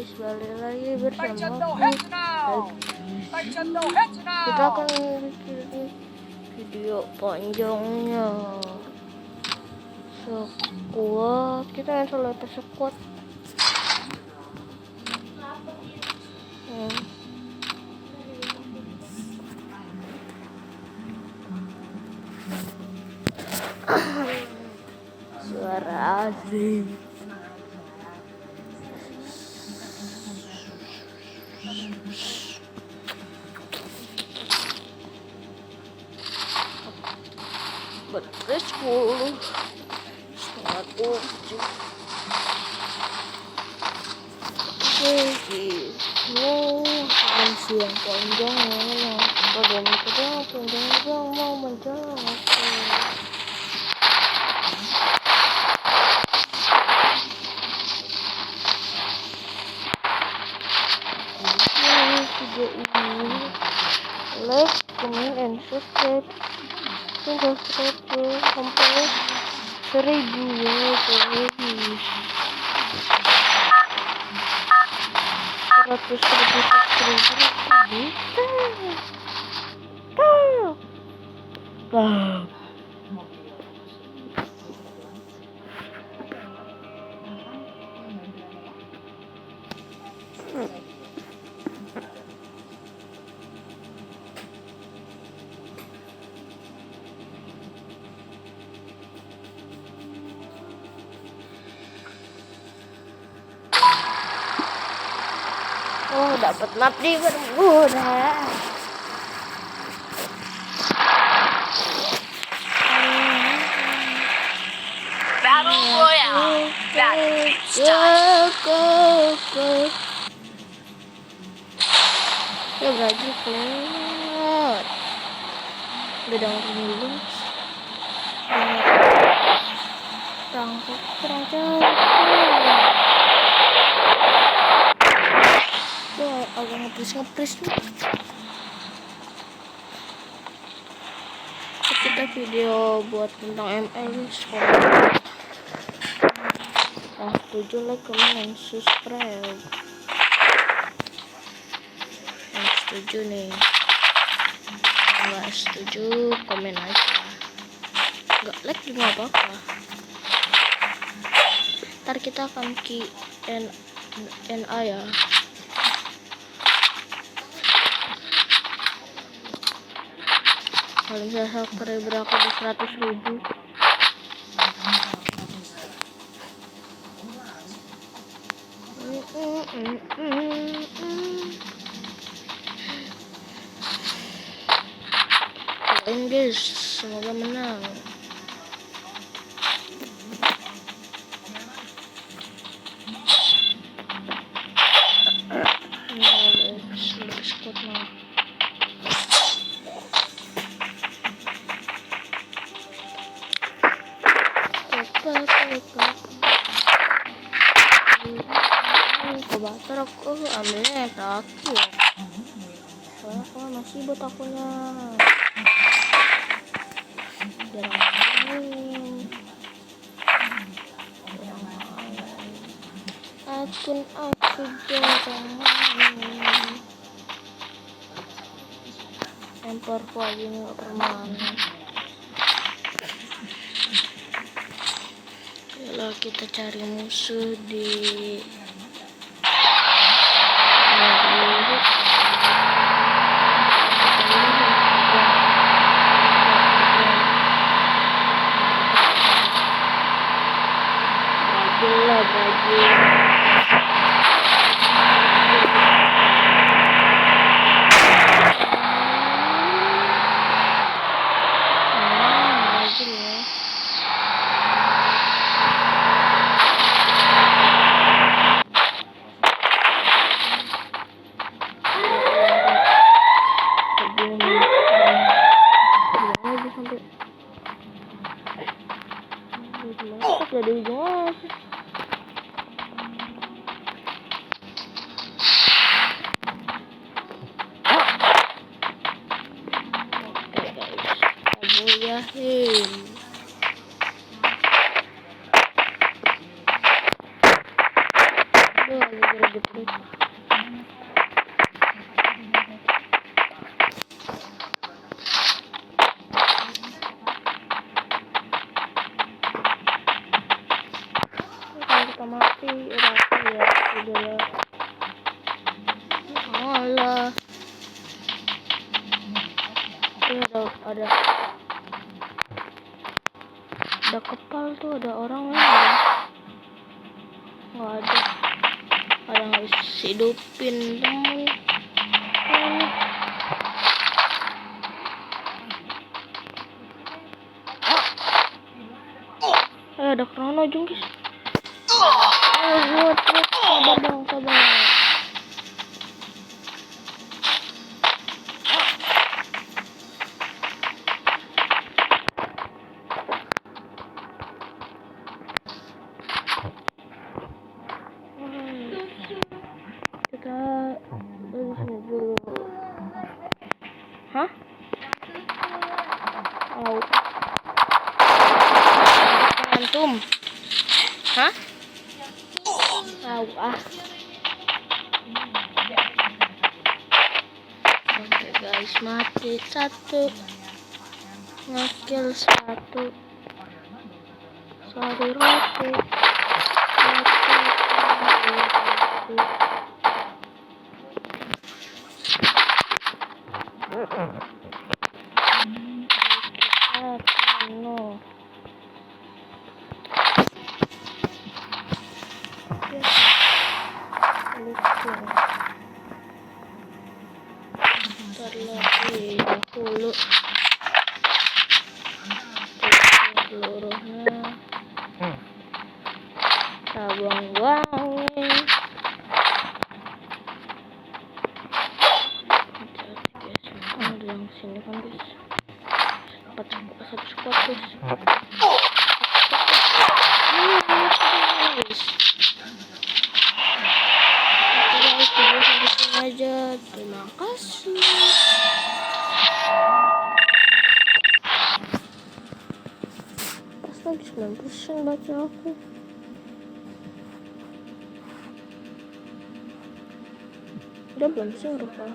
guys, balik lagi bersama aku. Kita akan bikin video panjangnya sekuat. Kita main solo sekuat. Suara asing. Baterai 10 setengah 7. Masih yang panjang ya. Pada panjang mau menjelang aku. Video ini like, comment, and subscribe. Subscribe sampai 1000 ya guys. 100 ribu Oh, dapat map di Bermuda. Battle Royale. Battlefield style. Ya baju kuat. Gedang dulu. Tangkap kurang jauh. Agak ngepres nih. Kita video buat tentang ML sekolah. Yang setuju like, comment, dan subscribe. Yang setuju nih, nggak setuju komen aja. Nggak like juga apa-apa. Ntar kita akan Q&A ya. Kalau misalnya subscriber aku di 100 ribu, doain guys, semoga menang. Kebatar aku ambilnya yang terakhir. Soalnya aku masih buat akunnya. Jarang main. Akun aku jarang main. Emperku aja nggak permanen. Kalau kita cari musuh di dari ujung aja. Oke guys, Abu Yahim. Aduh, lagi gitu. Kalau kita mati udah ya udah ya. Alah. Ini ada kepal tuh, ada orang ya. Nggak ada nggak bisa hidupin temen. Ada krono jungkis. Sabar dong, sabar. Kita sini dulu. Hah? Au. Antum. Hah? Au ah. Oke guys, mati satu. Ngekill satu. Sorry roti. No. Terlebih dahulu seluruhnya kita buang-buangin. Ada yang sini kan guys, satu squad guys. Aja, terima kasih. Pas lagi 9% baca aku. Udah belum sih ngerupah.